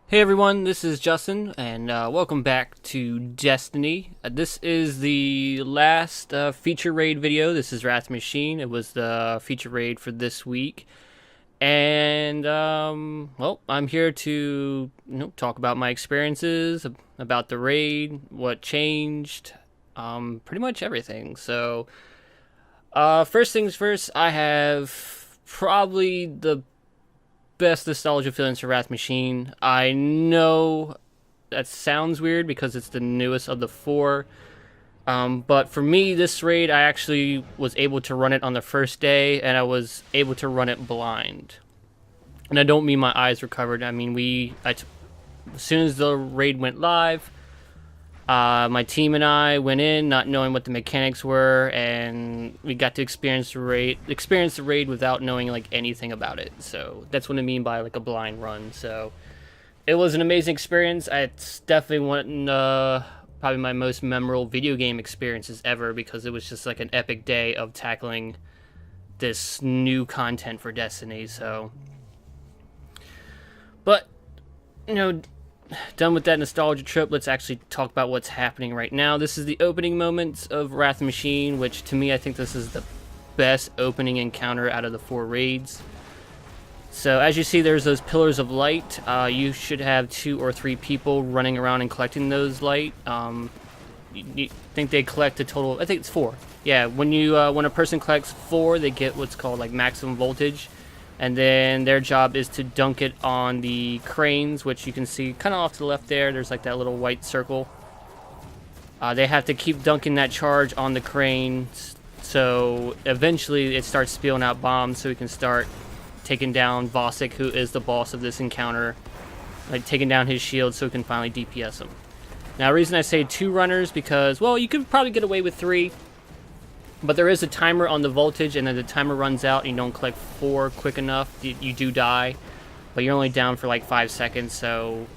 Hey everyone, this is Justin, and welcome back to Destiny. This is the last feature raid video. This is Wrath Machine. It was the feature raid for this week. And, well, I'm here to talk about my experiences, about the raid, what changed, pretty much everything. So, first things first, I have probably the best nostalgia feelings for Wrath Machine. I know that sounds weird because it's the newest of the four. But for me, this raid, I actually was able to run it on the first day, and I was able to run it blind. And I don't mean my eyes recovered. I mean, as soon as the raid went live, my team and I went in not knowing what the mechanics were, and we got to experience the raid without knowing like anything about it. So that's what I mean by like a blind run. So it was an amazing experience. It's definitely probably my most memorable video game experiences ever, because it was just like an epic day of tackling this new content for Destiny. So, but done with that nostalgia trip, let's actually talk about what's happening right now. This is the opening moments of Wrath Machine, which to me, I think this is the best opening encounter out of the four raids. So as you see, there's those pillars of light. You should have 2 or 3 people running around and collecting those light. You think they collect a total, I think it's 4. Yeah, when a person collects 4, they get what's called like maximum voltage. And then their job is to dunk it on the cranes, which you can see kind of off to the left there. There's like that little white circle. They have to keep dunking that charge on the cranes, so eventually it starts spewing out bombs, so we can start taking down Vosik, who is the boss of this encounter. Like taking down his shield so we can finally DPS him. Now, the reason I say 2 runners, because, well, you could probably get away with 3. But there is a timer on the voltage, and then the timer runs out and you don't collect 4 quick enough, you do die. But you're only down for like 5 seconds, so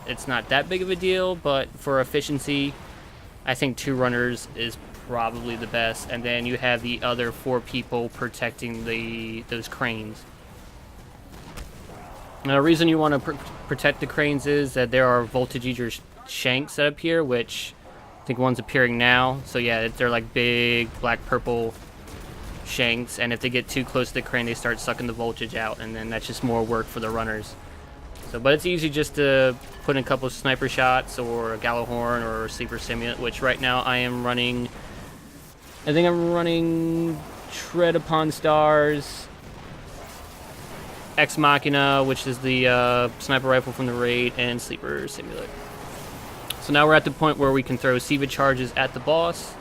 it's not that big of a deal. But for efficiency, I think 2 runners is probably the best. And then you have the other 4 people protecting those cranes. Now, the reason you want to protect the cranes is that there are voltage eater shanks that appear, which I think one's appearing now. So yeah, they're like big black purple shanks, and if they get too close to the crane, they start sucking the voltage out, and then that's just more work for the runners. So, but it's easy just to put in a couple of sniper shots or a Gallowhorn or a Sleeper Simulant, which right now I am running. I think I'm running Tread Upon Stars, Ex Machina, which is the sniper rifle from the raid, and Sleeper Simulant. So now we're at the point where we can throw SIVA charges at the boss,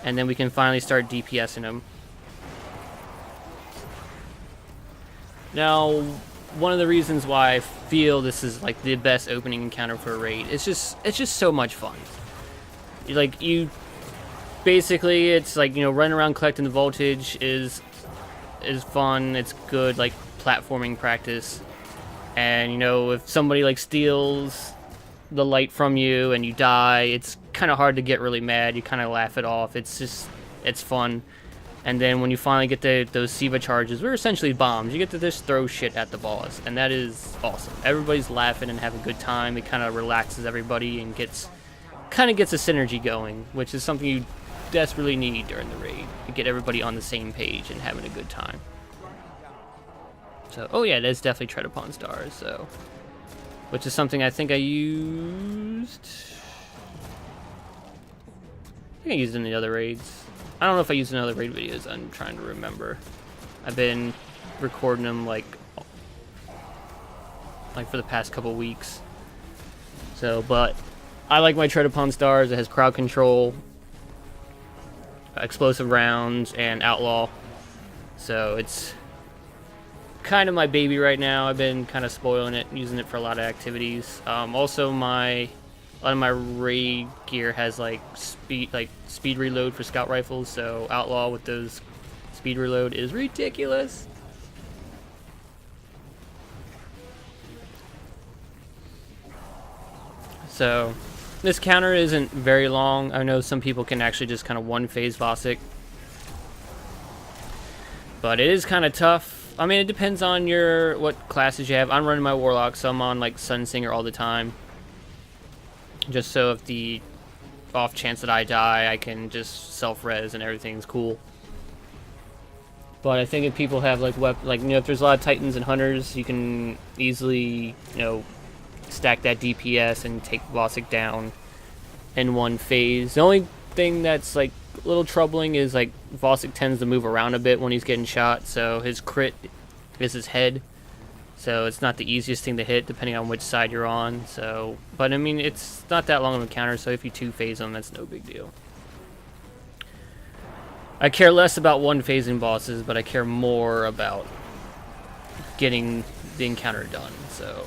and then we can finally start DPSing him. Now, one of the reasons why I feel this is like the best opening encounter for a raid, it's just so much fun. Like, basically it's like, running around collecting the voltage is fun. It's good like platforming practice, and if somebody like steals the light from you and you die, it's kind of hard to get really mad. You kind of laugh it off. It's fun. And then when you finally get those SIVA charges, they're essentially bombs. You get to just throw shit at the boss, and that is awesome. Everybody's laughing and having a good time. It kind of relaxes everybody and gets a synergy going, which is something you desperately need during the raid, to get everybody on the same page and having a good time. So, oh yeah, that's definitely Tread Upon Stars, so, which is something I think I used. I think I used it in the other raids. I don't know if I used it in other raid videos. I'm trying to remember. I've been recording them like for the past couple weeks. So, but I like my Tread Upon Stars. It has crowd control, explosive rounds, and outlaw. So it's kind of my baby right now. I've been kind of spoiling it, using it for a lot of activities. Also, a lot of my raid gear has like speed reload for scout rifles, so outlaw with those speed reload is ridiculous. So this counter isn't very long. I know some people can actually just kind of one phase Vosik, but it is kind of tough. I mean, it depends on what classes you have. I'm running my Warlock, so I'm on like Sunsinger all the time. Just so if the off chance that I die, I can just self-res and everything's cool. But I think if people have like if there's a lot of Titans and Hunters, you can easily, stack that DPS and take Vosik down in one phase. The only thing that's like a little troubling is like Vosik tends to move around a bit when he's getting shot, so his crit is his head. So it's not the easiest thing to hit depending on which side you're on. So, but I mean, it's not that long of a counter, so if you two-phase them, that's no big deal. I care less about one-phasing bosses, but I care more about getting the encounter done, so.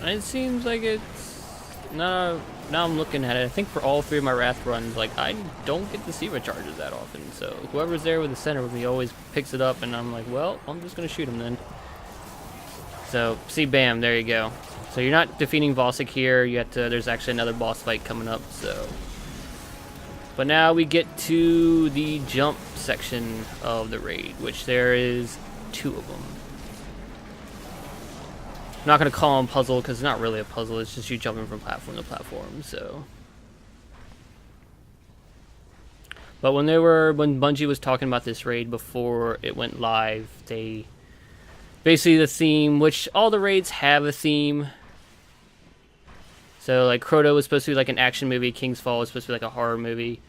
It seems like it's not. Now I'm looking at it. I think for all three of my Wrath runs, like I don't get to see my charges that often. So whoever's there with the center with me always picks it up, and I'm like, well, I'm just gonna shoot him then. So see, bam, there you go. So you're not defeating Vosik here. You have to. There's actually another boss fight coming up. So, but now we get to the jump section of the raid, which there is 2 of them. I'm not going to call them puzzle because it's not really a puzzle, it's just you jumping from platform to platform, so. But when Bungie was talking about this raid before it went live, they basically the theme, which all the raids have a theme. So like Crota was supposed to be like an action movie, King's Fall was supposed to be like a horror movie.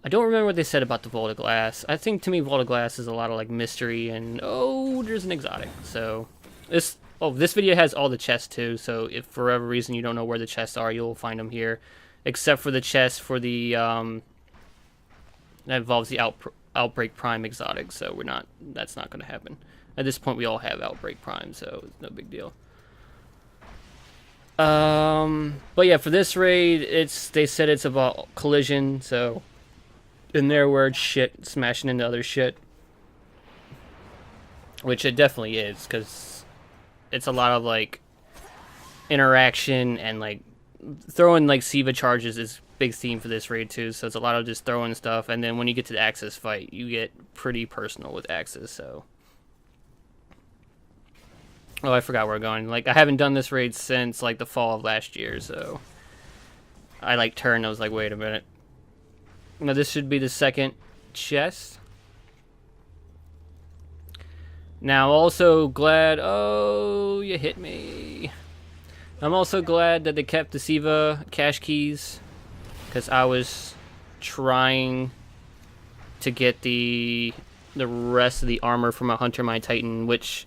I don't remember what they said about the Vault of Glass. I think to me Vault of Glass is a lot of like mystery and there's an exotic. So this video has all the chests too, so if for whatever reason you don't know where the chests are, you'll find them here. Except for the chest for the, that involves the Outbreak Prime exotic, so that's not going to happen. At this point we all have Outbreak Prime, so it's no big deal. But yeah, for this raid, they said it's about collision, so in their words, shit smashing into other shit. Which it definitely is, because it's a lot of like interaction and like throwing like Siva charges is big theme for this raid too, so it's a lot of just throwing stuff, and then when you get to the Axis fight you get pretty personal with Axis. So I forgot where we're going. Like I haven't done this raid since like the fall of last year, so I like turned, I was like, wait a minute. Now this should be the second chest. Now, also glad... Oh, you hit me. I'm also glad that they kept the Siva cache keys, because I was trying to get the rest of the armor for my Hunter, my Titan, which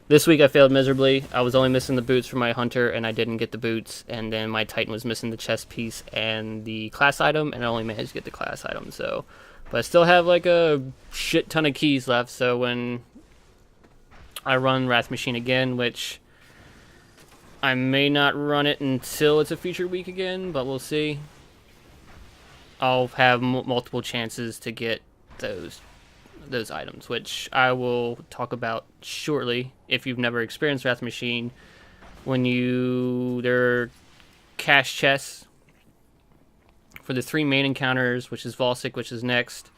this week I failed miserably. I was only missing the boots for my Hunter, and I didn't get the boots, and then my Titan was missing the chest piece and the class item, and I only managed to get the class item, so... But I still have, like, a shit ton of keys left, so when I run Wrath Machine again, which I may not run it until it's a featured week again, but we'll see. I'll have multiple chances to get those items, which I will talk about shortly. If you've never experienced Wrath Machine, they're cache chests for the 3 main encounters, which is Vosik, which is next,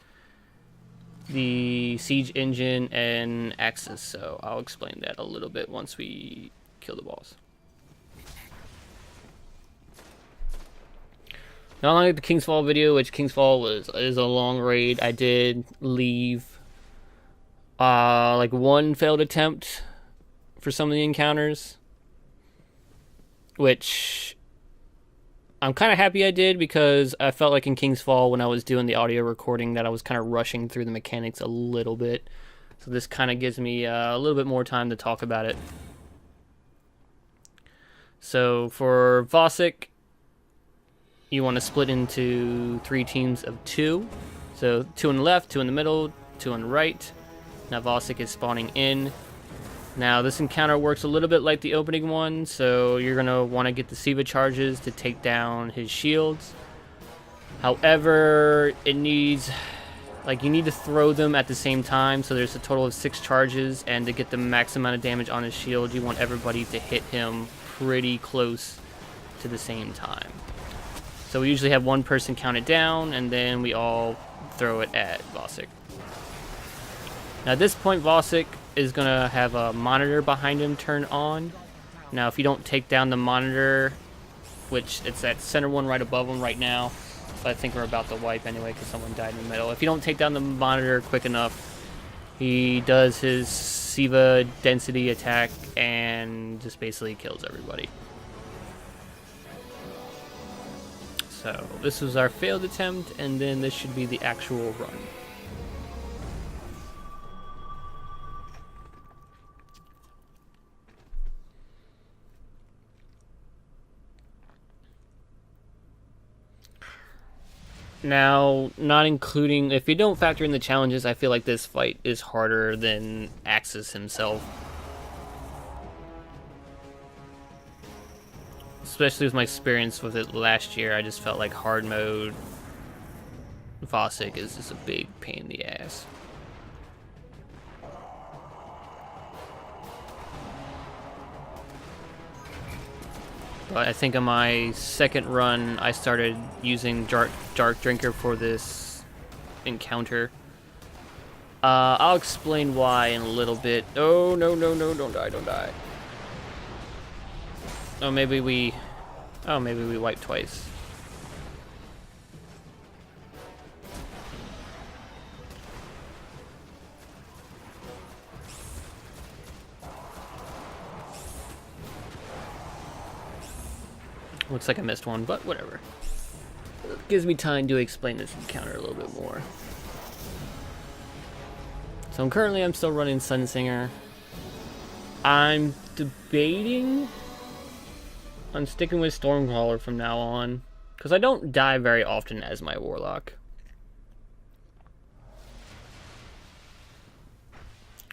the Siege Engine, and Axis, so I'll explain that a little bit once we kill the boss. Not like the King's Fall video, which King's Fall is a long raid. I did leave like 1 failed attempt for some of the encounters, which I'm kind of happy I did, because I felt like in King's Fall when I was doing the audio recording that I was kind of rushing through the mechanics a little bit. So this kind of gives me a little bit more time to talk about it. So for Vosik, you want to split into 3 teams of 2. So 2 on the left, 2 in the middle, 2 on the right. Now Vosik is spawning in. Now this encounter works a little bit like the opening one, so you're going to want to get the Siva charges to take down his shields. However, it needs, like, you need to throw them at the same time, so there's a total of 6 charges, and to get the max amount of damage on his shield, you want everybody to hit him pretty close to the same time. So we usually have one person count it down, and then we all throw it at Vosik. Now at this point, Vosik is going to have a monitor behind him turn on. Now if you don't take down the monitor, which it's that center one right above him right now, but I think we're about to wipe anyway because someone died in the middle. If you don't take down the monitor quick enough, he does his Siva density attack and just basically kills everybody. So this was our failed attempt, and then this should be the actual run. Now, not including, if you don't factor in the challenges, I feel like this fight is harder than Axis himself. Especially with my experience with it last year, I just felt like hard mode Vosik is just a big pain in the ass. But I think on my second run, I started using Dark Drinker for this encounter. I'll explain why in a little bit. Oh, no, no, no, don't die, don't die. Oh, maybe we wipe twice. Looks like I missed one, but whatever. It gives me time to explain this encounter a little bit more. So I'm still running Sunsinger. I'm debating on sticking with Stormcaller from now on, because I don't die very often as my Warlock.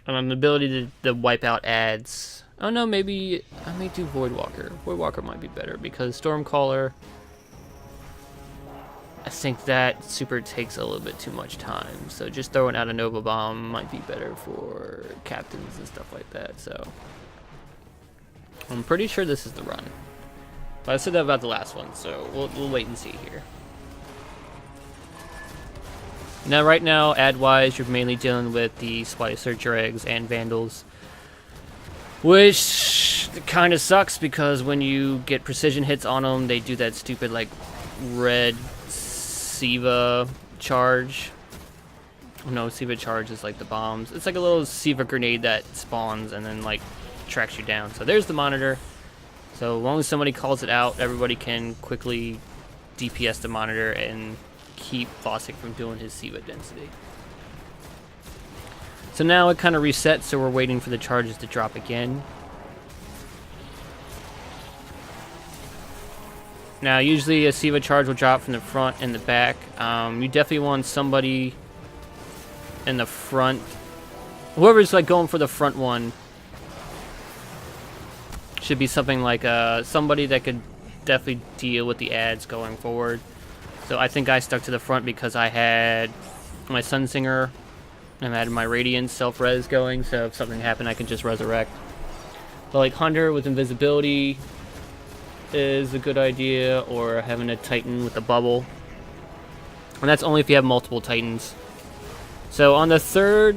And on the ability to wipe out ads. Oh no, maybe I may do Voidwalker. Voidwalker might be better because Stormcaller, I think that super takes a little bit too much time. So just throwing out a Nova Bomb might be better for captains and stuff like that. So I'm pretty sure this is the run. But I said that about the last one, so we'll wait and see here. Now, right now, ad-wise, you're mainly dealing with the Spotty Searcher eggs and Vandals, which kind of sucks because when you get precision hits on them, they do that stupid, like, red Siva charge. No, Siva charge is like the bombs. It's like a little Siva grenade that spawns and then, like, tracks you down. So there's the monitor. So as long as somebody calls it out, everybody can quickly DPS the monitor and keep Vosik from doing his Siva density. So now it kind of resets, so we're waiting for the charges to drop again. Now usually a Siva charge will drop from the front and the back. You definitely want somebody in the front. Whoever's like going for the front one should be something like somebody that could definitely deal with the ads going forward. So I think I stuck to the front because I had my Sunsinger and I had my Radiance self-res going, so if something happened I could just resurrect. But like Hunter with invisibility is a good idea, or having a Titan with a bubble. And that's only if you have multiple Titans. So on the third,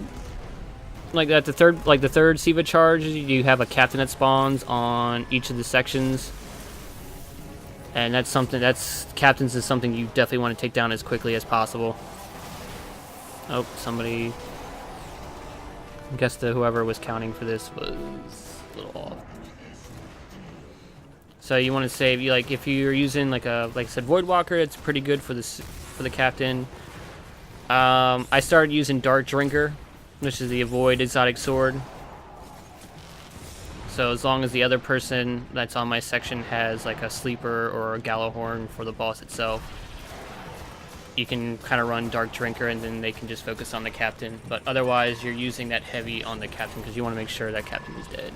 the third Siva charge, you have a captain that spawns on each of the sections. And captains is something you definitely want to take down as quickly as possible. Oh, somebody, I guess whoever was counting for this was a little off. So you want to save, if you're using like I said, Voidwalker, it's pretty good for the captain. I started using Dark Drinker, which is the avoid exotic sword. So as long as the other person that's on my section has like a sleeper or a Gallowhorn for the boss itself, you can kind of run Dark Drinker and then they can just focus on the captain. But otherwise, you're using that heavy on the captain because you want to make sure that captain is dead.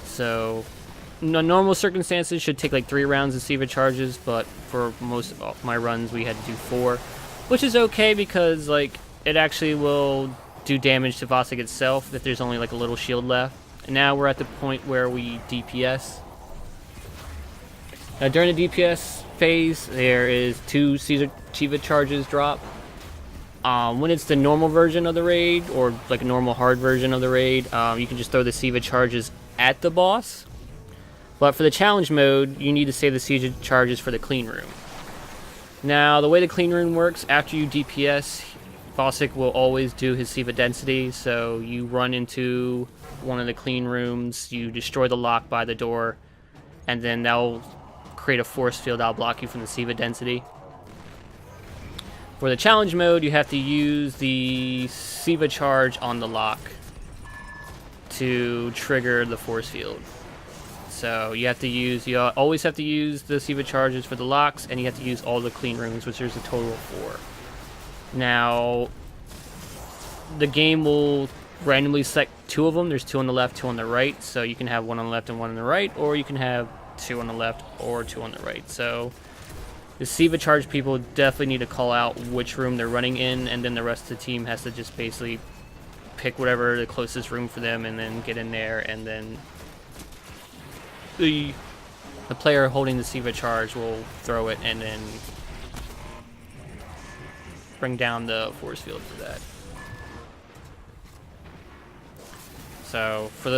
So, normal circumstances should take like 3 rounds of Siva charges, but for most of my runs, we had to do 4, which is okay because like it actually will do damage to Vosik itself if there's only like a little shield left. And now we're at the point where we DPS. Now during the DPS phase, there is 2 Shiva charges drop. When it's the normal version of the raid, or like a normal hard version of the raid, you can just throw the Shiva charges at the boss. But for the challenge mode, you need to save the Shiva charges for the clean room. Now, the way the clean room works, after you DPS, Vosik will always do his Shiva density, so you run into one of the clean rooms, you destroy the lock by the door, and then that'll create a force field that'll block you from the Shiva density. For the challenge mode, you have to use the Shiva charge on the lock to trigger the force field. So you always have to use the Shiva charges for the locks, and you have to use all the clean rooms, which there's a total of 4. Now, the game will randomly select 2 of them. There's 2 on the left, 2 on the right. So you can have 1 on the left and 1 on the right, or you can have 2 on the left or 2 on the right. So the Shiva charge people definitely need to call out which room they're running in, and then the rest of the team has to just basically pick whatever the closest room for them and then get in there, and then the player holding the Shiva charge will throw it and then bring down the force field for that. So for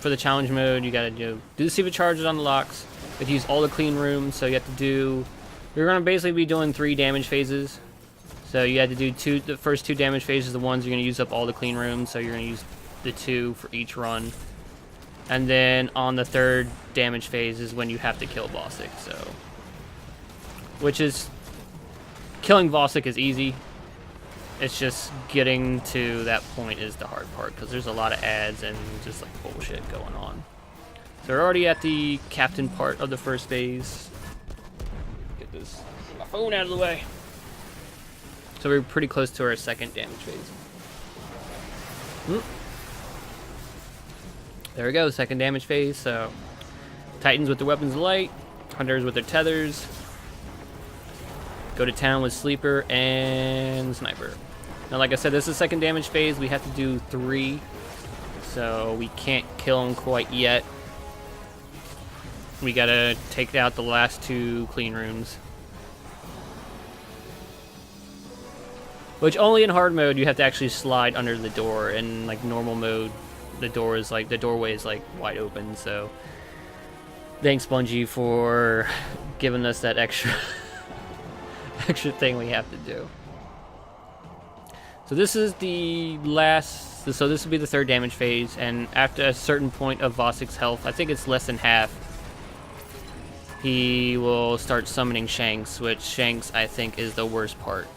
the challenge mode, you gotta do the Shiva charges on the locks. You have to use all the clean rooms, so you have to do. You're gonna basically be doing 3 damage phases. So you have to do the first 2 damage phases, the ones you're gonna use up all the clean rooms. So you're gonna use the 2 for each run. And then on the 3rd damage phase is when you have to kill Vosik, so... Which is... Killing Vosik is easy. It's just getting to that point is the hard part, because there's a lot of ads and just like bullshit going on. So we're already at the captain part of the first phase. Get my phone out of the way. So we're pretty close to our 2nd damage phase. There we go, 2nd damage phase. So Titans with their weapons of light, Hunters with their tethers. Go to town with Sleeper and Sniper. Now, like I said, this is 2nd damage phase. We have to do 3, so we can't kill them quite yet. We gotta take out the last 2 clean rooms. Which only in hard mode you have to actually slide under the door. In like normal mode, the doorway is like wide open. So thanks Bungie for giving us that extra extra thing we have to do. So this is the last. So this will be the 3rd damage phase, and after a certain point of Vosik's health, I think it's less than half, he will start summoning Shanks, which Shanks I think is the worst part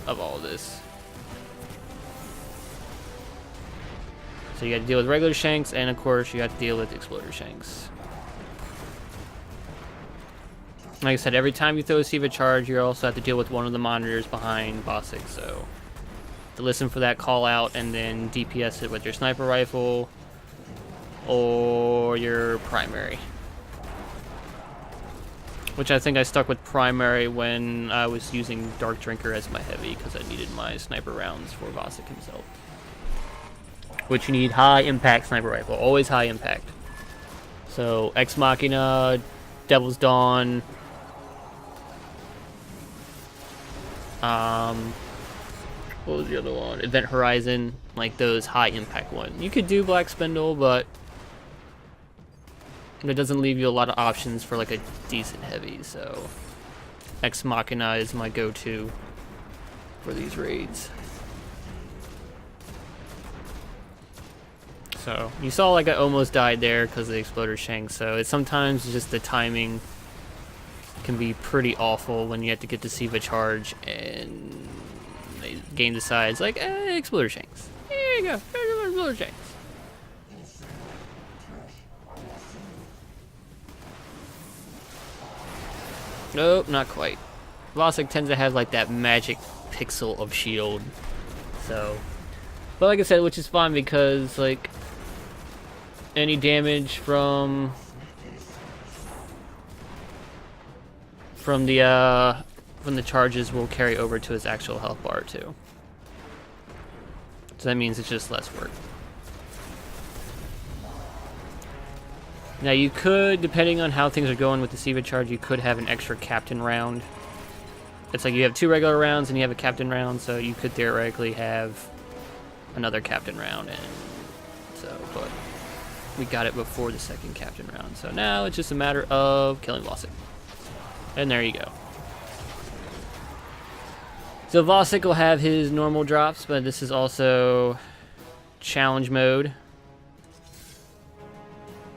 of all this. So you got to deal with regular Shanks, and of course you have to deal with Exploder Shanks. Like I said, every time you throw a Shiva charge, you also have to deal with one of the monitors behind Vosik, so to listen for that call out and then DPS it with your sniper rifle or your primary. Which I think I stuck with primary when I was using Dark Drinker as my heavy, because I needed my sniper rounds for Vosik himself. Which you need high impact sniper rifle, always high impact. So Ex Machina, Devil's Dawn, what was the other one? Event Horizon, like those high impact ones. You could do Black Spindle, but it doesn't leave you a lot of options for like a decent heavy, so Ex Machina is my go-to for these raids. So you saw like I almost died there because of the Exploder Shank, so it's sometimes just the timing can be pretty awful when you have to get to Shiva charge and the game decides like, Exploder Shanks. Here you go, Exploder Shanks. Nope, not quite. Vosik tends to have like that magic pixel of shield. So, but like I said, which is fine because like any damage from the charges will carry over to his actual health bar too. So that means it's just less work. Now you could, depending on how things are going with the SIVA charge, you could have an extra captain round. It's like you have 2 regular rounds and you have a captain round, so you could theoretically have another captain round, and so, but we got it before the second captain round, so now it's just a matter of killing Vossik. And there you go. So Vossik will have his normal drops, but this is also challenge mode.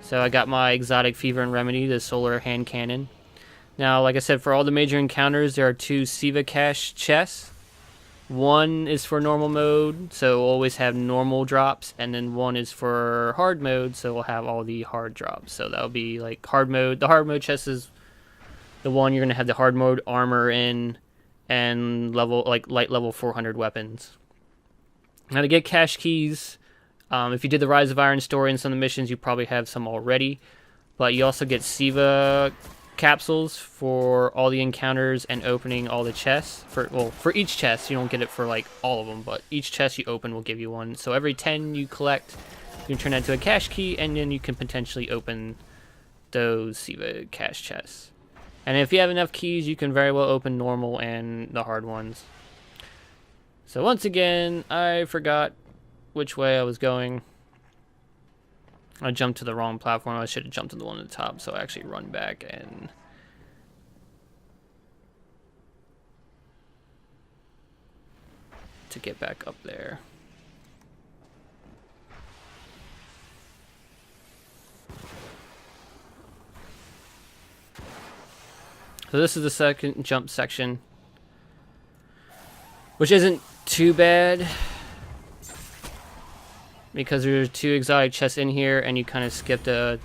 So I got my exotic fever and remedy, the solar hand cannon. Now, like I said, for all the major encounters, there are 2 SIVA cache chests. One is for normal mode, so we'll always have normal drops, and then one is for hard mode, so we'll have all the hard drops. So that'll be like hard mode. The hard mode chest is the one you're gonna have the hard mode armor in, and level like light level 400 weapons. Now to get cache keys. If you did the Rise of Iron story and some of the missions, you probably have some already. But you also get SIVA capsules for all the encounters and opening all the chests. For each chest, you don't get it for like all of them, but each chest you open will give you one. So every 10 you collect, you can turn that into a cache key, and then you can potentially open those SIVA cache chests. And if you have enough keys, you can very well open normal and the hard ones. So once again, I forgot which way I was going. I jumped to the wrong platform. I should have jumped to the one at the top, so I actually run back and to get back up there. So this is the second jump section, which isn't too bad, because there's 2 exotic chests in here, and you kind of skipped a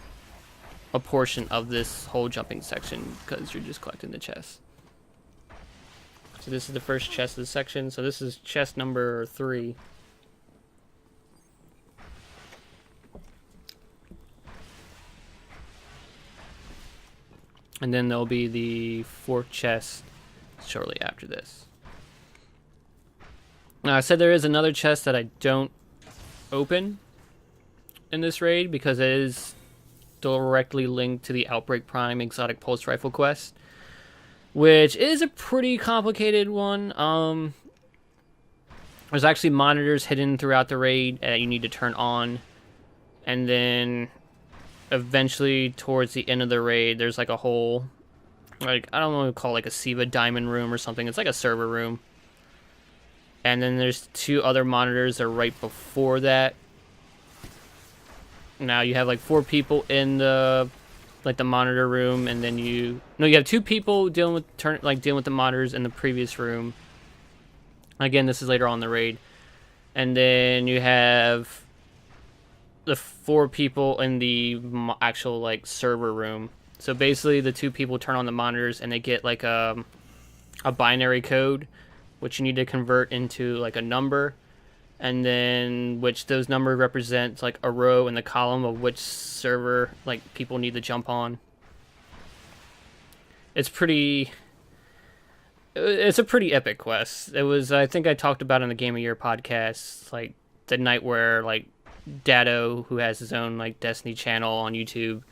portion of this whole jumping section because you're just collecting the chests. So this is the first chest of the section. So this is chest number 3. And then there'll be the 4th chest shortly after this. Now I said there is another chest that I don't open in this raid because it is directly linked to the Outbreak Prime exotic pulse rifle quest, which is a pretty complicated one. There's actually monitors hidden throughout the raid that you need to turn on, and then eventually towards the end of the raid there's like a whole, like, I don't know what to call it, like a SIVA diamond room or something. It's like a server room. And then there's 2 other monitors that are right before that. Now you have like 4 people in the monitor room, and then you have 2 people dealing with the monitors in the previous room. Again, this is later on in the raid. And then you have the 4 people in the actual like server room. So basically the 2 people turn on the monitors and they get like a binary code, which you need to convert into like a number, and then which those numbers represent like a row in the column of which server like people need to jump on. It's a pretty epic quest. It was, I think I talked about it on the Game of Year podcast, like the night where like Dado, who has his own like Destiny channel on YouTube,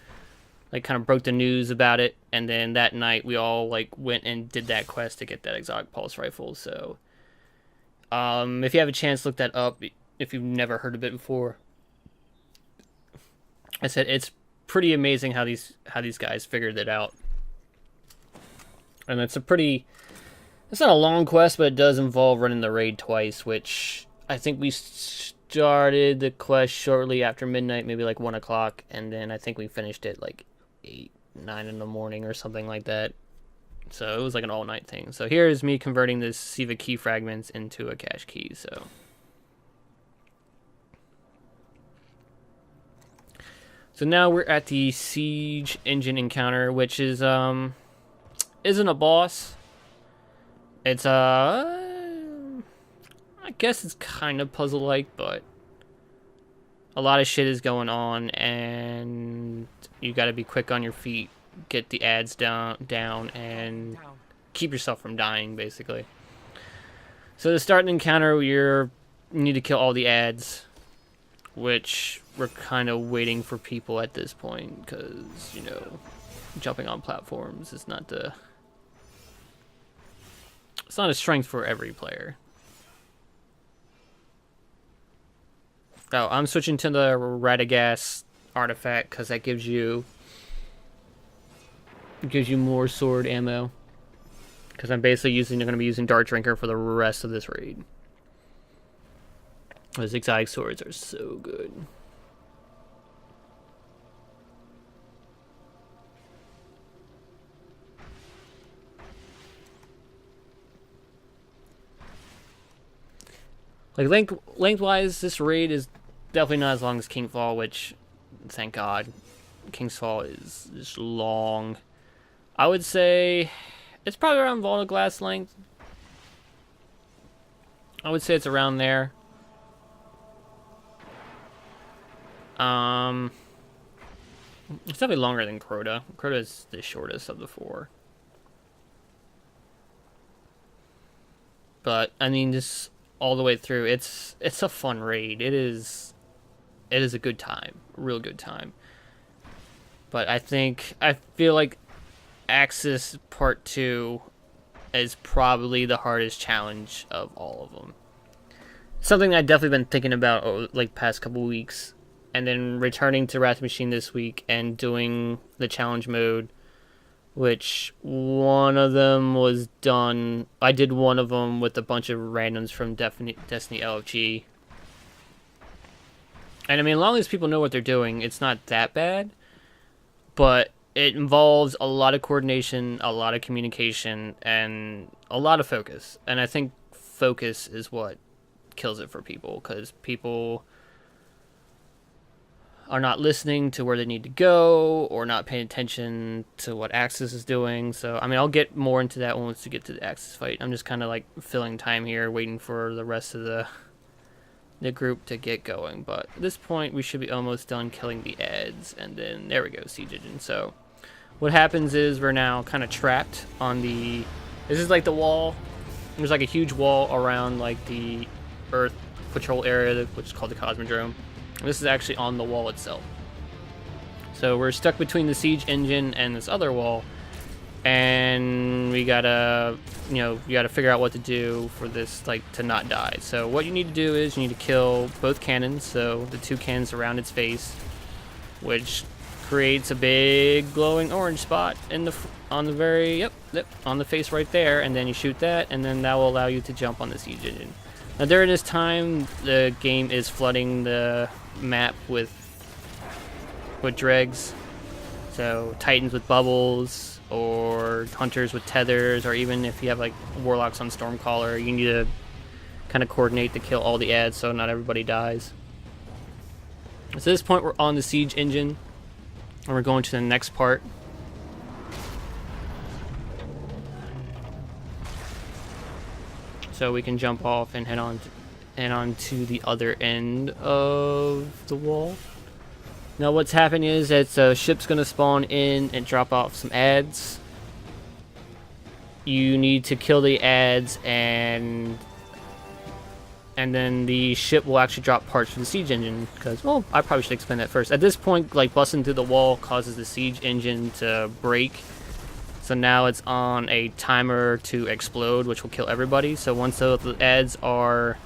like kind of broke the news about it, and then that night we all like went and did that quest to get that exotic pulse rifle. So if you have a chance, look that up if you've never heard of it before. I said it's pretty amazing how these guys figured it out. And it's not a long quest, but it does involve running the raid twice, which I think we started the quest shortly after midnight, maybe like 1 o'clock, and then I think we finished it like 8, 9 in the morning or something like that. So it was like an all-night thing. So here is me converting this SIVA key fragments into a cache key. So now we're at the Siege Engine encounter, which is isn't a boss. It's I guess it's kind of puzzle-like, but a lot of shit is going on, and you got to be quick on your feet, get the ads down, and keep yourself from dying, basically. So to start an encounter, you need to kill all the ads. which we're kind of waiting for people at this point because, you know, jumping on platforms is not the... It's not a strength for every player. Oh, I'm switching to the Radagast artifact because that gives you more sword ammo. Because I'm basically going to be using Dart Drinker for the rest of this raid. Those exotic swords are so good. Like lengthwise, this raid is definitely not as long as Kingfall, which, thank God, Kingsfall is just long. I would say it's probably around Vault of Glass length. I would say it's around there. It's definitely longer than Crota. Crota is the shortest of the four. But I mean, just all the way through, it's a fun raid. It is a good time, real good time. But I feel like Axis Part 2 is probably the hardest challenge of all of them. Something I've definitely been thinking about like past couple weeks, and then returning to Wrath Machine this week and doing the challenge mode, which one of them was done. I did one of them with a bunch of randoms from Destiny LFG. And I mean, as long as people know what they're doing, it's not that bad. But it involves a lot of coordination, a lot of communication, and a lot of focus. And I think focus is what kills it for people, because people are not listening to where they need to go or not paying attention to what Axis is doing. So, I mean, I'll get more into that once we get to the Axis fight. I'm just kind of like filling time here, waiting for the rest of the group to get going. But at this point, we should be almost done killing the ads. And then, there we go, Siege Engine. So, what happens is we're now kind of trapped on the... This is like the wall. There's like a huge wall around like the Earth Patrol area, which is called the Cosmodrome. This is actually on the wall itself. So we're stuck between the Siege Engine and this other wall, and we gotta, you gotta figure out what to do for this, like, to not die. So what you need to do is you need to kill both cannons, so the two cannons around its face, which creates a big glowing orange spot on the face right there, and then you shoot that, and then that will allow you to jump on the Siege Engine. Now during this time, the game is flooding the map with dregs, so titans with bubbles, or hunters with tethers, or even if you have like warlocks on Stormcaller, you need to kind of coordinate to kill all the ads so not everybody dies. So at this point we're on the Siege Engine, and we're going to the next part. So we can jump off and head on to the other end of the wall. Now what's happening is that a ship's going to spawn in and drop off some ads. You need to kill the ads, and then the ship will actually drop parts for the Siege Engine. Because, well, I probably should explain that first. At this point, like, busting through the wall causes the Siege Engine to break. So now it's on a timer to explode, which will kill everybody. So once the ads are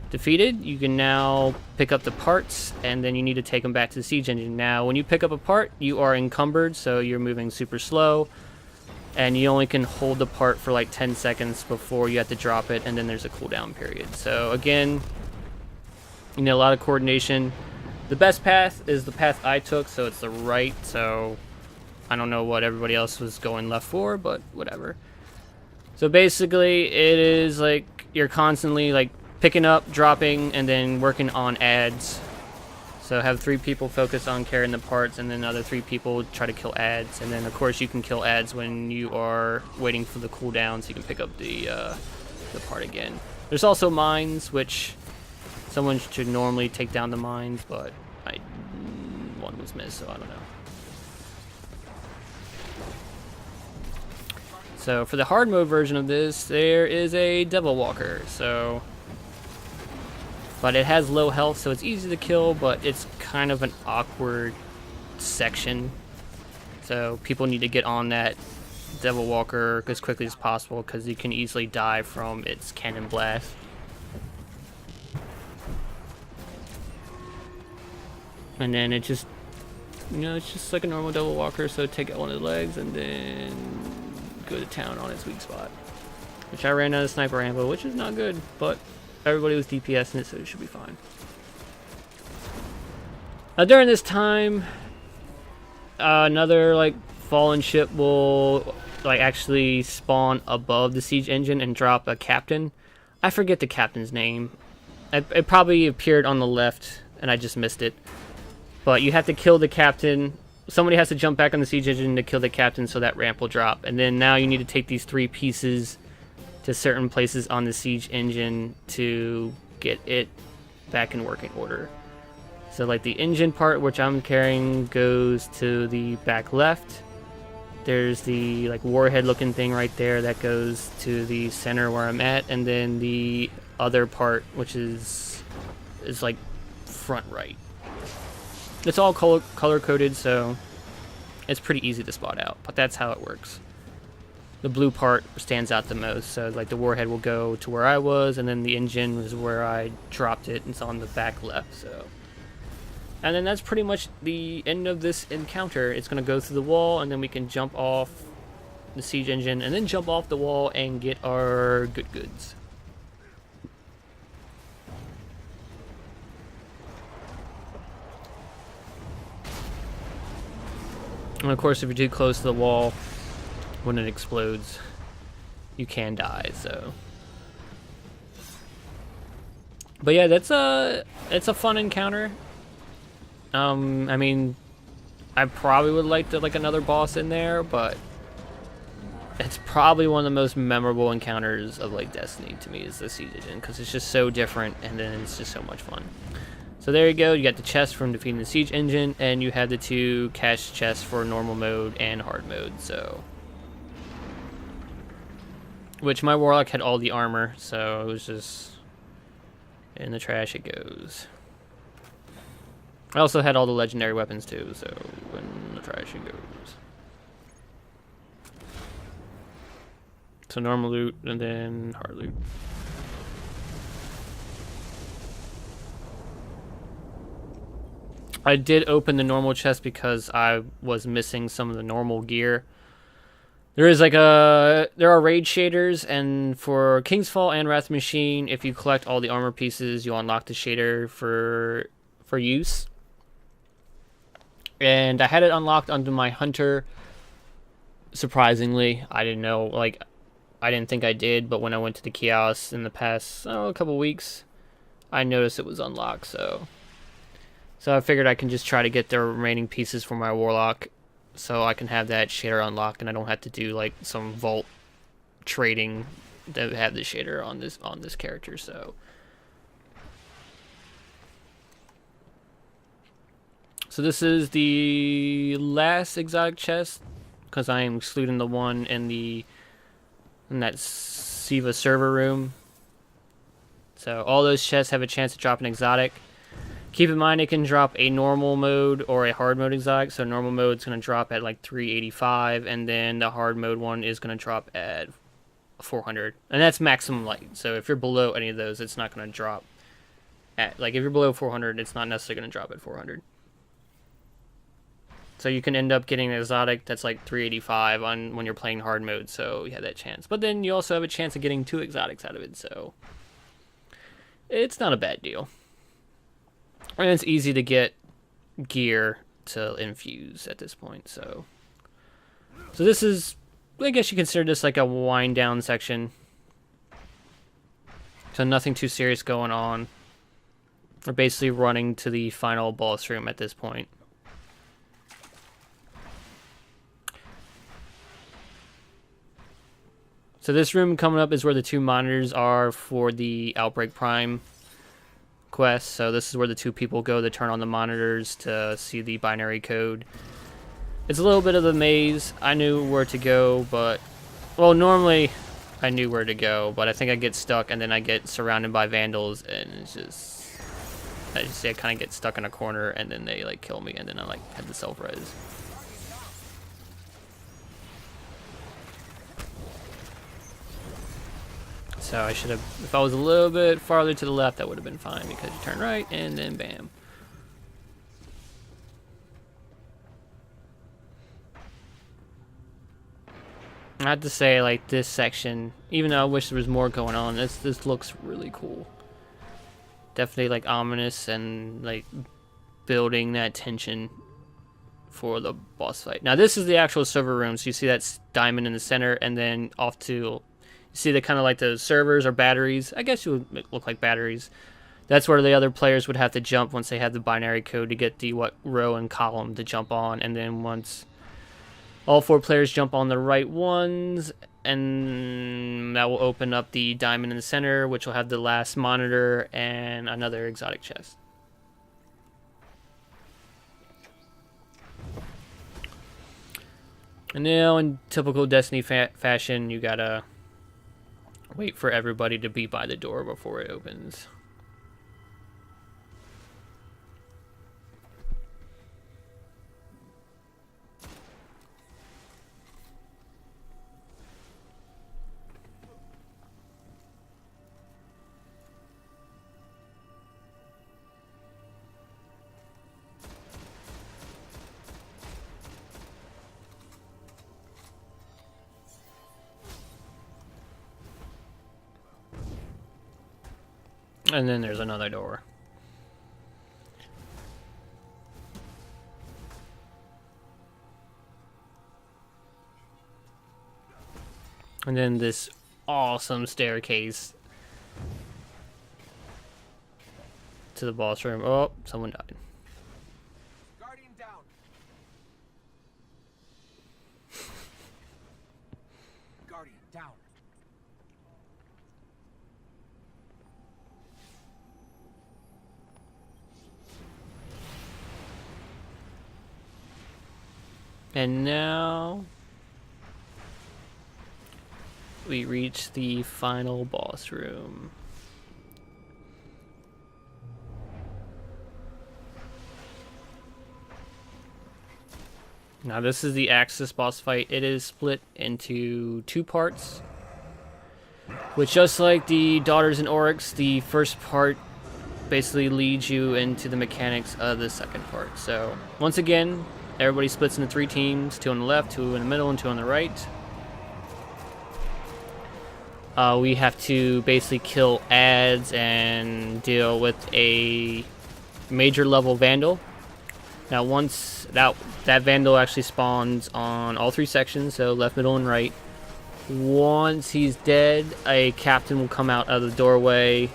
defeated, you can now pick up the parts, and then you need to take them back to the Siege Engine. Now, when you pick up a part, you are encumbered, so you're moving super slow, and you only can hold the part for like 10 seconds before you have to drop it, and then there's a cooldown period. So again, you need a lot of coordination. The best path is the path I took, so it's the right, so I don't know what everybody else was going left for, but whatever. So basically, it is like you're constantly like picking up, dropping, and then working on ads. So have 3 people focus on carrying the parts, and then other 3 people try to kill ads. And then of course you can kill ads when you are waiting for the cooldown, so you can pick up the part again. There's also mines, which someone should normally take down the mines, but one was missed, so I don't know. So for the hard mode version of this, there is a Devil Walker. So But it has low health, so it's easy to kill, but it's kind of an awkward section. So people need to get on that Devil Walker as quickly as possible, because you can easily die from its cannon blast. And then it just, it's just like a normal Devil Walker, so take out one of the legs and then go to town on its weak spot. Which I ran out of sniper ammo, which is not good, but everybody was DPSing it, so it should be fine. Now during this time, another like fallen ship will like actually spawn above the siege engine and drop a captain. I forget the captain's name. It probably appeared on the left and I just missed it. But you have to kill the captain. Somebody has to jump back on the siege engine to kill the captain so that ramp will drop. And then now you need to take these 3 pieces to certain places on the siege engine to get it back in working order. So like the engine part, which I'm carrying, goes to the back left. There's the like warhead looking thing right there that goes to the center where I'm at, and then the other part, which is like front right. It's all color coded, so it's pretty easy to spot out, but that's how it works. The blue part stands out the most, so like the warhead will go to where I was, and then the engine was where I dropped it, and it's on the back left. So, and then that's pretty much the end of this encounter. It's gonna go through the wall, and then we can jump off the siege engine, and then jump off the wall and get our goods. And of course, if you're too close to the wall, when it explodes, you can die. So, but yeah, it's a fun encounter. I mean, I probably would like to like another boss in there, but it's probably one of the most memorable encounters of like Destiny to me is the siege engine, because it's just so different, and then it's just so much fun. So there you go, you got the chest from defeating the siege engine, and you have the 2 cache chests for normal mode and hard mode. So, which my warlock had all the armor, so it was just in the trash it goes. I also had all the legendary weapons too, so in the trash it goes. So normal loot and then hard loot. I did open the normal chest because I was missing some of the normal gear. There are raid shaders, and for Kingsfall and Wrath Machine, if you collect all the armor pieces, you unlock the shader for use. And I had it unlocked under my hunter. Surprisingly, I didn't know, like, I didn't think I did, but when I went to the kiosk in the past, a couple weeks, I noticed it was unlocked, so I figured I can just try to get the remaining pieces for my warlock, so I can have that shader unlocked, and I don't have to do like some vault trading to have the shader on this character. So this is the last exotic chest, because I am excluding the one in that Siva server room. So all those chests have a chance to drop an exotic. Keep in mind it can drop a normal mode or a hard mode exotic. So normal mode is going to drop at like 385, and then the hard mode one is going to drop at 400. And that's maximum light. So if you're below any of those, it's not going to drop at, like, if you're below 400, it's not necessarily going to drop at 400. So you can end up getting an exotic that's like 385 on when you're playing hard mode, so you have that chance. But then you also have a chance of getting 2 exotics out of it, so it's not a bad deal. And it's easy to get gear to infuse at this point, so this is, I guess you consider this like a wind down section. So nothing too serious going on. We're basically running to the final boss room at this point. So this room coming up is where the 2 monitors are for the Outbreak Prime quest. So this is where the 2 people go to turn on the monitors to see the binary code. It's a little bit of a maze. I knew where to go, but, well, normally I knew where to go, but I think I get stuck and then I get surrounded by vandals, and it's just I just say I kind of get stuck in a corner, and then they like kill me, and then I like had to self-res. So I should have, if I was a little bit farther to the left, that would have been fine, because you turn right and then bam. I have to say, like, this section, even though I wish there was more going on, this looks really cool. Definitely like ominous and like building that tension for the boss fight. Now this is the actual server room, so you see that diamond in the center, and then off to, you see the kind of like the servers or batteries. I guess it would look like batteries. That's where the other players would have to jump once they had the binary code to get the what row and column to jump on, and then once all 4 players jump on the right ones, and that will open up the diamond in the center, which will have the last monitor and another exotic chest. And now, in typical Destiny fashion, you gotta wait for everybody to be by the door before it opens. And then there's another door. And then this awesome staircase to the boss room. Oh, someone died. Guardian down. Guardian down. And now we reach the final boss room. Now this is the Axis boss fight. It is split into 2 parts, which, just like the Daughters and Oryx, the first part basically leads you into the mechanics of the second part. So once again, everybody splits into 3 teams, 2 on the left, 2 in the middle, and 2 on the right. We have to basically kill ads and deal with a major level Vandal. Now once that Vandal actually spawns on all 3 sections, so left, middle, and right. Once he's dead, a captain will come out of the doorway.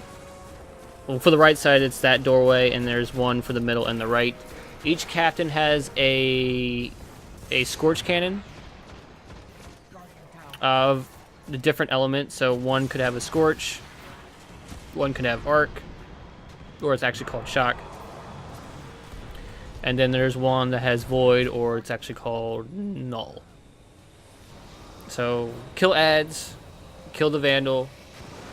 Well, for the right side, it's that doorway, and there's one for the middle and the right. Each captain has a Scorch Cannon of the different elements. So one could have a Scorch, one could have Arc, or it's actually called Shock. And then there's one that has Void, or it's actually called Null. So kill ads, kill the Vandal,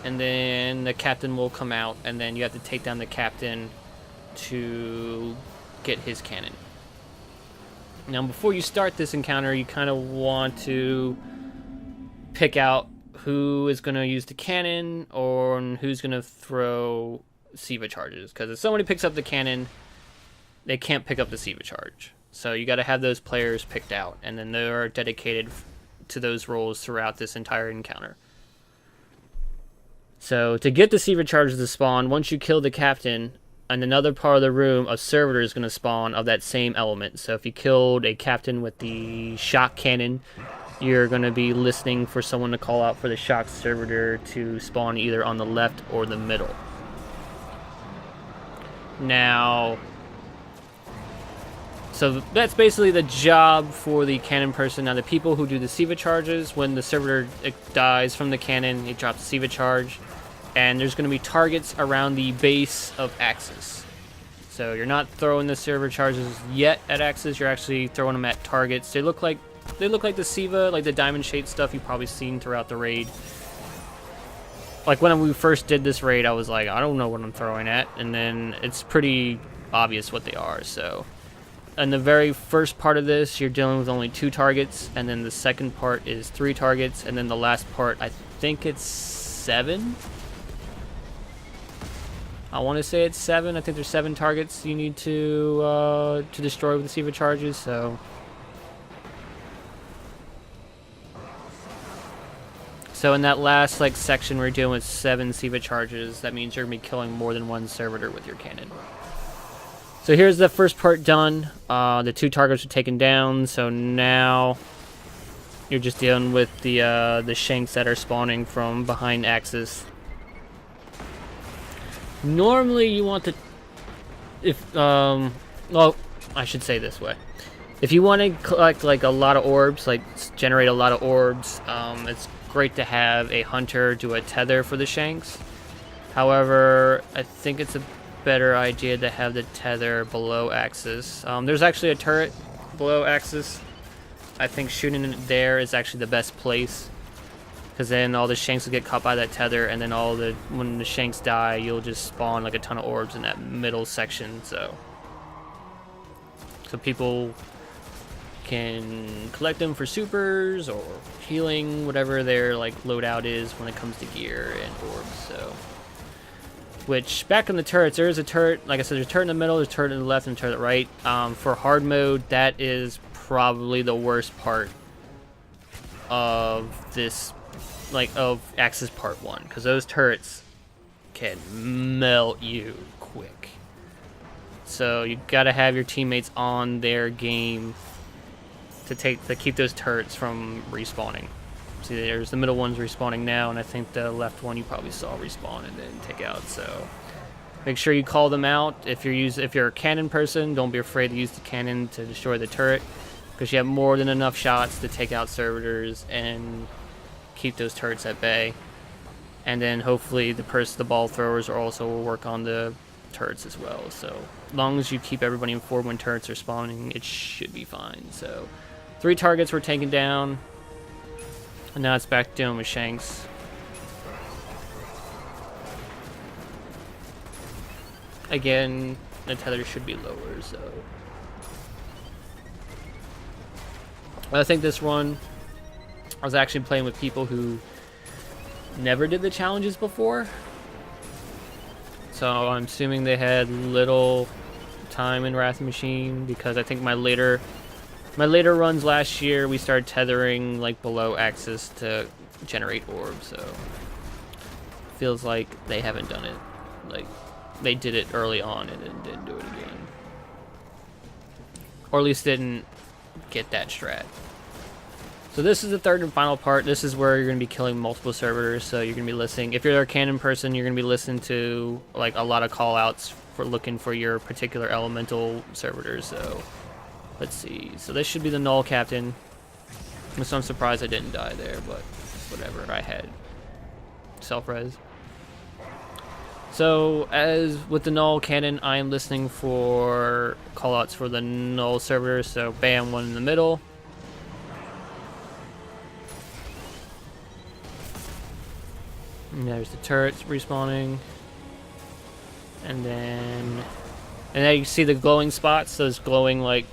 and then the captain will come out, and then you have to take down the captain to get his cannon. Now before you start this encounter, you kind of want to pick out who is going to use the cannon or who's going to throw Siva charges, because if somebody picks up the cannon, they can't pick up the Siva charge. So you got to have those players picked out, and then they are dedicated to those roles throughout this entire encounter. So to get the Siva charges to spawn, once you kill the captain, in another part of the room, a servitor is going to spawn of that same element. So if you killed a captain with the shock cannon, you're going to be listening for someone to call out for the shock servitor to spawn either on the left or the middle. Now, so that's basically the job for the cannon person. Now the people who do the Siva charges, when the servitor dies from the cannon, it drops a Siva charge. And there's going to be targets around the base of Axis. So you're not throwing the server charges yet at Axis, you're actually throwing them at targets. They look like the Siva, like the diamond shaped stuff you've probably seen throughout the raid. like when we first did this raid, I was like, I don't know what I'm throwing at, and then it's pretty obvious what they are. So in the very first part of this, you're dealing with only 2 targets, and then the second part is 3 targets, and then the last part, I think it's 7. I want to say it's 7. I think there's 7 targets you need to destroy with the SIVA charges. So in that last like section, we're dealing with 7 SIVA charges. That means you're gonna be killing more than one servitor with your cannon. So here's the first part done. The 2 targets are taken down. So now you're just dealing with the shanks that are spawning from behind Axis. Normally you want to, well, I should say this way. If you want to collect like a lot of orbs, like generate a lot of orbs, it's great to have a hunter do a tether for the shanks. However, I think it's a better idea to have the tether below Axis. There's actually a turret below Axis. I think shooting it there is actually the best place, because then all the shanks will get caught by that tether, and then when the shanks die, you'll just spawn like a ton of orbs in that middle section. So people can collect them for supers or healing, whatever their like loadout is when it comes to gear and orbs. So, which back in the turrets, there is a turret. Like I said, there's a turret in the middle, there's a turret in the left, and a turret right. For hard mode, that is probably the worst part of this, like of Axis Part 1, because those turrets can melt you quick. So you gotta have your teammates on their game to keep those turrets from respawning. See, there's the middle one's respawning now, and I think the left one you probably saw respawn and then take out. So make sure you call them out. If you're a cannon person, don't be afraid to use the cannon to destroy the turret, because you have more than enough shots to take out servitors and keep those turrets at bay. And then hopefully the ball throwers also will work on the turrets as well. So as long as you keep everybody informed when turrets are spawning, it should be fine. So 3 targets were taken down, and now it's back to dealing with shanks. Again, the tether should be lower, so I think this run, I was actually playing with people who never did the challenges before, so I'm assuming they had little time in Wrath Machine, because I think my later runs last year, we started tethering like below Axis to generate orbs, so feels like they haven't done it. Like, they did it early on and then didn't do it again, or at least didn't get that strat. So this is the third and final part. This is where you're going to be killing multiple servitors. So you're going to be listening. If you're a cannon person, you're going to be listening to like a lot of call outs for looking for your particular elemental servitors. So let's see. So this should be the Null Captain. So I'm surprised I didn't die there, but whatever. I had self-res. So as with the Null Cannon, I am listening for call outs for the Null servitors. So bam, one in the middle. And there's the turrets respawning, and then you see the glowing spots, those glowing like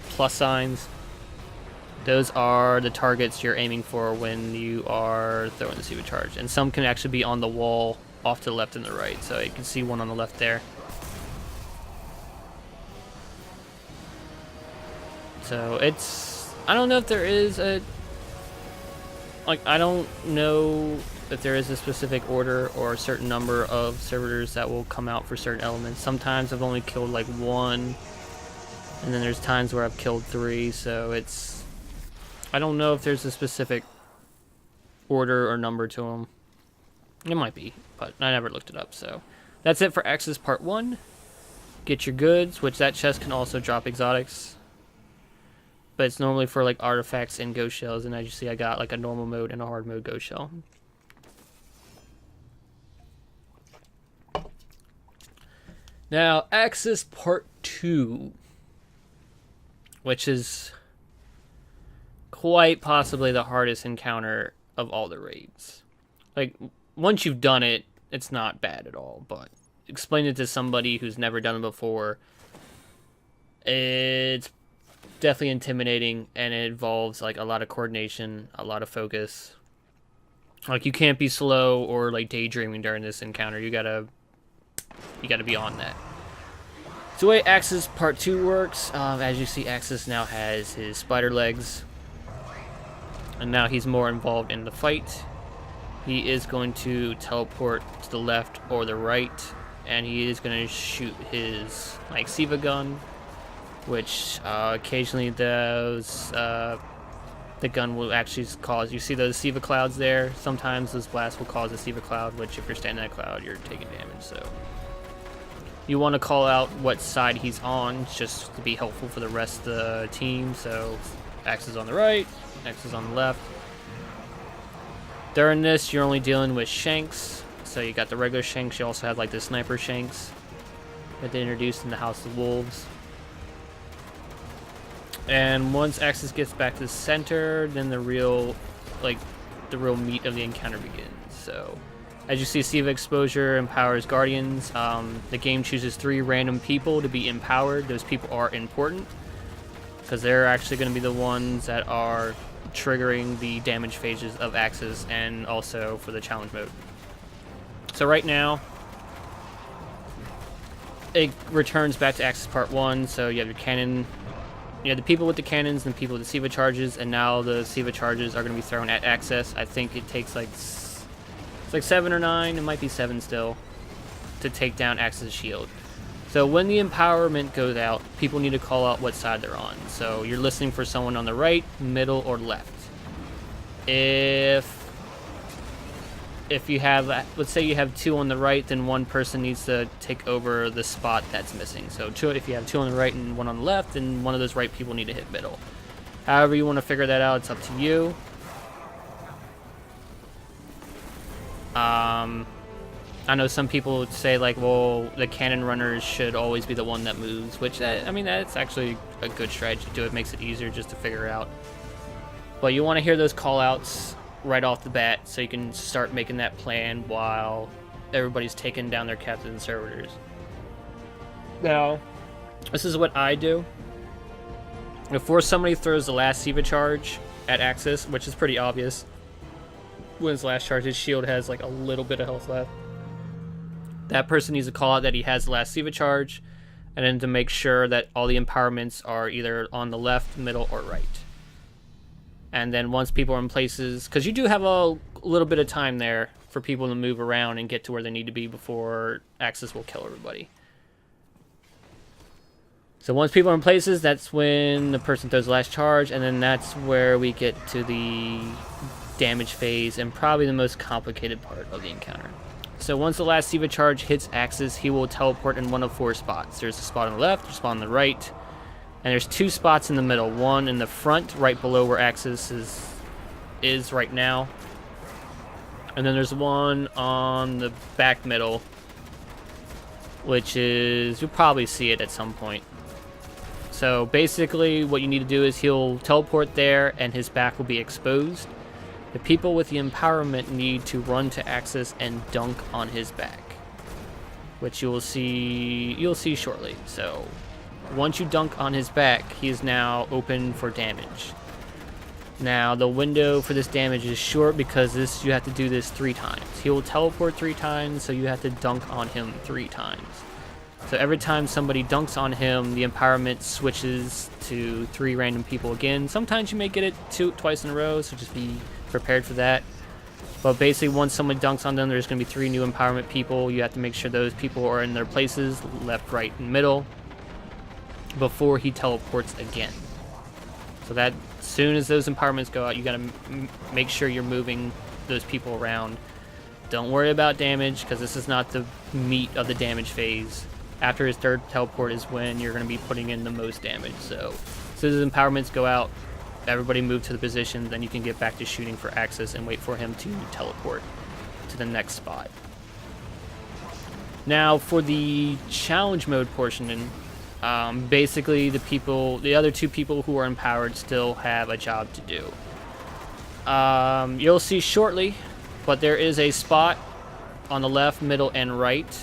plus signs. Those are the targets you're aiming for when you are throwing the SIVA charge, and some can actually be on the wall off to the left and the right. So you can see one on the left there. So I don't know if there is a, like, I don't know if there is a specific order or a certain number of servitors that will come out for certain elements. Sometimes I've only killed like 1, and then there's times where I've killed 3, so I don't know if there's a specific order or number to them. It might be, but I never looked it up. So that's it for Axis Part 1. Get your goods, which that chest can also drop exotics, but it's normally for like artifacts and ghost shells, and as you see, I got like a normal mode and a hard mode ghost shell. Now, Axis Part 2, which is quite possibly the hardest encounter of all the raids. Like, once you've done it, it's not bad at all. But explain it to somebody who's never done it before, it's definitely intimidating, and it involves like a lot of coordination, a lot of focus. Like, you can't be slow or like daydreaming during this encounter. You gotta be on that. So the way Axis Part 2 works, as you see, Axis now has his spider legs, and now he's more involved in the fight. He is going to teleport to the left or the right, and he is going to shoot his like Siva gun, which occasionally those the gun will actually cause, you see those Siva clouds there, sometimes those blasts will cause a Siva cloud, which if you're standing in that cloud, you're taking damage. So you want to call out what side he's on, just to be helpful for the rest of the team. So Axis on the right, Axis on the left. During this, you're only dealing with Shanks. So you got the regular Shanks, you also have like the sniper Shanks that they introduced in the House of Wolves. And once Axis gets back to the center, then the real meat of the encounter begins. So as you see, Siva exposure empowers Guardians. The game chooses 3 random people to be empowered. Those people are important because they're actually going to be the ones that are triggering the damage phases of Axis, and also for the challenge mode. So right now, it returns back to Axis Part 1. So you have your cannon, you have the people with the cannons and the people with the Siva charges, and now the Siva charges are going to be thrown at Axis. I think it takes like, it's like 7 or 9, it might be 7 still, to take down Axis' shield. So when the empowerment goes out, people need to call out what side they're on. So you're listening for someone on the right, middle, or left. If you have, let's say you have 2 on the right, then one person needs to take over the spot that's missing. So if you have 2 on the right and 1 on the left, then one of those right people need to hit middle. However you want to figure that out, it's up to you. I know some people would say like, well, the cannon runners should always be the one that moves, which I mean, that's actually a good strategy to do. It makes it easier just to figure out. But you want to hear those call outs right off the bat, so you can start making that plan while everybody's taking down their captains and servitors. Now, this is what I do. Before somebody throws the last Siva charge at Axis, which is pretty obvious, when his last charge, his shield has like a little bit of health left. That person needs to call out that he has the last Siva charge, and then to make sure that all the empowerments are either on the left, middle, or right. And then once people are in places, because you do have a little bit of time there for people to move around and get to where they need to be before Axis will kill everybody. So once people are in places, that's when the person throws the last charge, and then that's where we get to the damage phase and probably the most complicated part of the encounter. So once the last Siva charge hits Axis, he will teleport in one of 4 spots. There's a spot on the left, a spot on the right, and there's 2 spots in the middle. One in the front, right below where Axis is right now. And then there's one on the back middle, which is, you'll probably see it at some point. So basically what you need to do is he'll teleport there and his back will be exposed. The people with the empowerment need to run to Axis and dunk on his back, which you'll see shortly. So once you dunk on his back, he is now open for damage. Now the window for this damage is short because you have to do this 3 times. He will teleport 3 times, so you have to dunk on him 3 times. So every time somebody dunks on him, the empowerment switches to 3 random people again. Sometimes you may get it twice in a row, so just be prepared for that. But basically, once someone dunks on them, there's going to be 3 new empowerment people. You have to make sure those people are in their places, left, right, and middle, before he teleports again. So that as soon as those empowerments go out, you got to make sure you're moving those people around. Don't worry about damage, because this is not the meat of the damage phase. After his 3rd teleport is when you're going to be putting in the most damage. So as soon as his empowerments go out, everybody move to the position, then you can get back to shooting for Axis and wait for him to teleport to the next spot. Now for the challenge mode portion, basically the other 2 people who are empowered still have a job to do. You'll see shortly, but there is a spot on the left, middle, and right,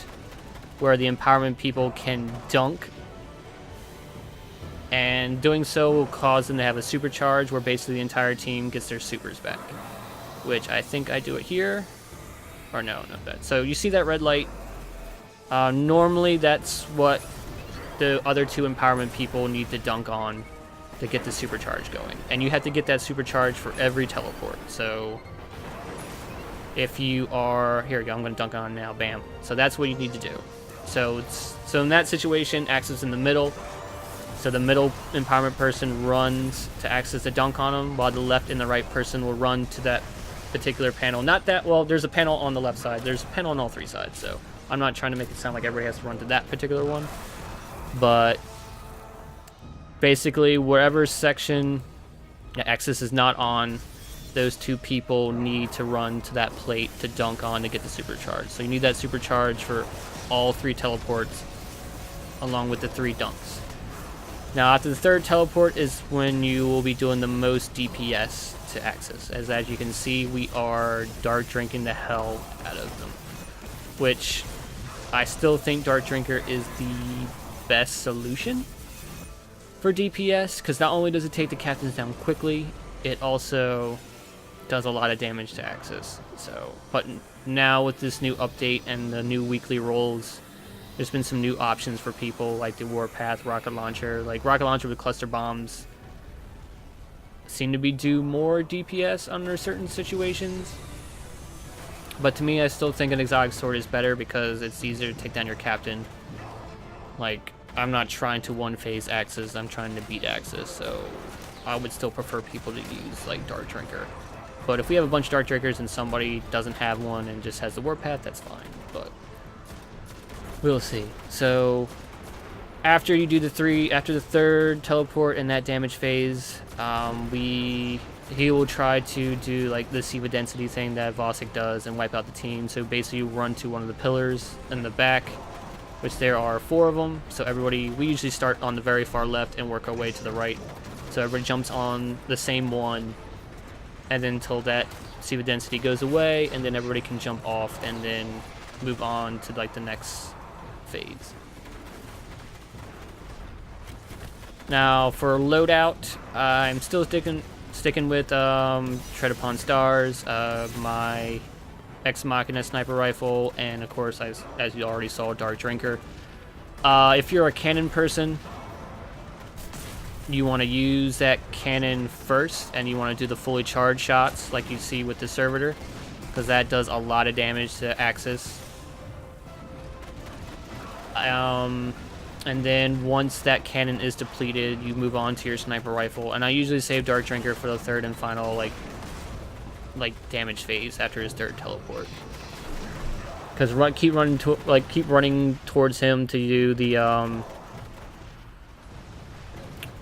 where the empowerment people can dunk. And doing so will cause them to have a supercharge where basically the entire team gets their supers back. Which I think I do it here. Or no, not that. So you see that red light. Normally that's what the other two empowerment people need to dunk on to get the supercharge going. And you have to get that supercharge for every teleport. So if you are... Here we go, I'm going to dunk on now. Bam. So that's what you need to do. So in that situation, Axis in the middle. So the middle empowerment person runs to access the dunk on them, while the left and the right person will run to that particular panel. Not that, well, there's a panel on the left side. There's a panel on all three sides, so I'm not trying to make it sound like everybody has to run to that particular one. But basically, wherever section Axis is not on, those two people need to run to that plate to dunk on to get the supercharge. So you need that supercharge for all three teleports, along with the 3 dunks. Now, after the third teleport is when you will be doing the most DPS to Axis. As you can see, we are Dark Drinking the hell out of them. Which, I still think Dark Drinker is the best solution for DPS, because not only does it take the captains down quickly, it also does a lot of damage to Axis. So, but now with this new update and the new weekly rolls, there's been some new options for people, like the Warpath rocket launcher. Like rocket launcher with cluster bombs seem to be do more DPS under certain situations. But to me, I still think an exotic sword is better because it's easier to take down your captain. Like, I'm not trying to one-phase Axis, I'm trying to beat Axis, so I would still prefer people to use like Dark Drinker. But if we have a bunch of Dark Drinkers and somebody doesn't have one and just has the Warpath, that's fine. But we'll see. So after you do after the third teleport in that damage phase, he will try to do like the Siva density thing that Vosik does and wipe out the team. So basically you run to one of the pillars in the back, which there are 4 of them. So we usually start on the very far left and work our way to the right. So everybody jumps on the same one, and then until that Siva density goes away, and then everybody can jump off and then move on to like the next phase. Now for loadout, I'm still sticking with Tread Upon Stars, my Ex Machina sniper rifle, and of course, as you already saw, Dark Drinker. If you're a cannon person, you want to use that cannon first, and you want to do the fully charged shots like you see with the Servitor, because that does a lot of damage to Axis. And then once that cannon is depleted, you move on to your sniper rifle. And I usually save Dark Drinker for the third and final like damage phase after his third teleport. Because keep running towards him to do the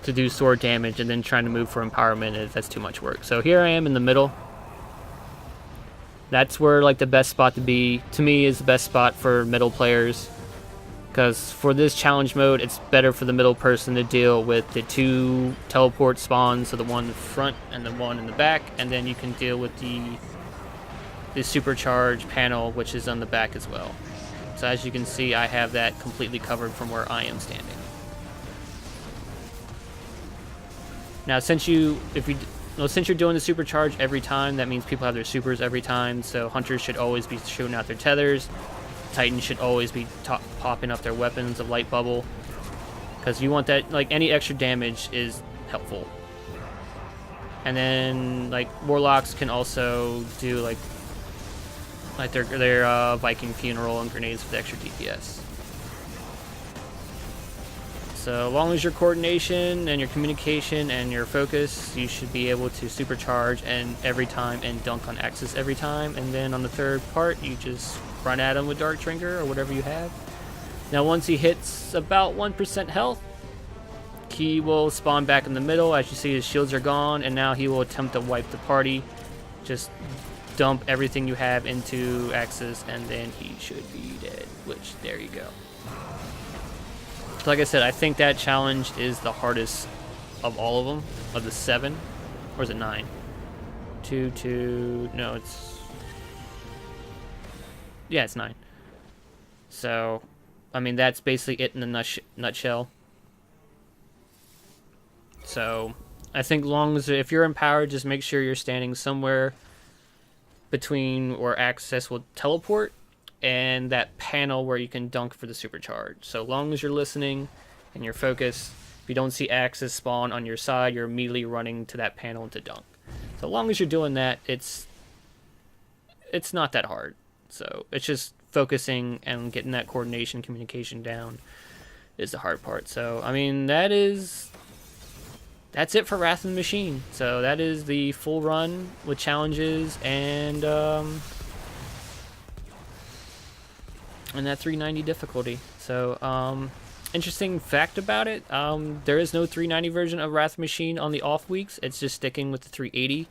to do sword damage, and then trying to move for empowerment, that's too much work. So here I am in the middle. That's where like the best spot to be, to me, is the best spot for middle players. Because for this challenge mode, it's better for the middle person to deal with the 2 teleport spawns, so the one in the front and the one in the back, and then you can deal with the supercharge panel, which is on the back as well. So as you can see, I have that completely covered from where I am standing. Now, since you're doing the supercharge every time, that means people have their supers every time. So hunters should always be shooting out their tethers. Titans should always be popping up their weapons of light bubble, because you want that, like, any extra damage is helpful. And then like warlocks can also do like their Viking funeral and grenades for the extra DPS. So as long as your coordination and your communication and your focus, you should be able to supercharge and every time and dunk on Axis every time. And then on the third part, you just run at him with Dark Drinker or whatever you have. Now once he hits about 1% health, he will spawn back in the middle. As you see, his shields are gone, and now he will attempt to wipe the party. Just dump everything you have into Axis, and then he should be dead, which, there you go. So like I said, I think that challenge is the hardest of all of them, of the 7. Or is it 9? 2, no, it's... Yeah, it's 9. So, I mean, that's basically it in a nutshell. So, I think long as if you're empowered, just make sure you're standing somewhere between where access will teleport and that panel where you can dunk for the supercharge. So long as you're listening and you're focused, if you don't see access spawn on your side, you're immediately running to that panel to dunk. So long as you're doing that, it's not that hard. So it's just focusing and getting that coordination, communication down is the hard part. So I mean, that's it for Wrath of the Machine. So that is the full run with challenges and that 390 difficulty. So interesting fact about it, there is no 390 version of Wrath of the Machine on the off weeks. It's just sticking with the 380,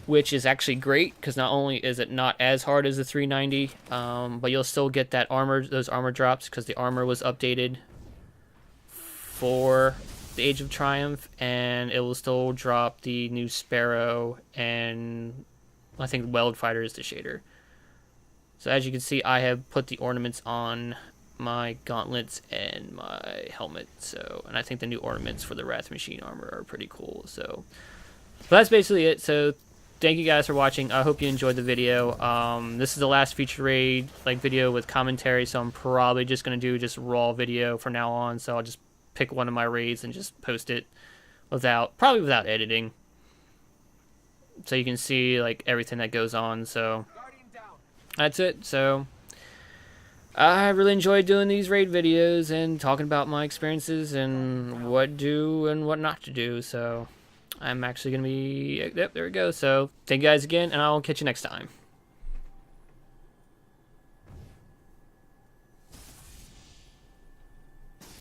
which is actually great because not only is it not as hard as the 390, but you'll still get that those armor drops because the armor was updated for the Age of Triumph, and it will still drop the new Sparrow, and I think Weld Fighter is the shader. So as you can see, I have put the ornaments on my gauntlets and my helmet. So, and I think the new ornaments for the Wrath Machine armor are pretty cool. So that's basically it. So thank you guys for watching. I hope you enjoyed the video. This is the last feature raid video with commentary, so I'm probably just gonna do just raw video from now on. So I'll just pick one of my raids and just post it probably without editing, so you can see everything that goes on. So that's it. So I really enjoyed doing these raid videos and talking about my experiences and what do and what not to do. So I'm actually going to be... Yep, there we go. So thank you guys again, and I'll catch you next time.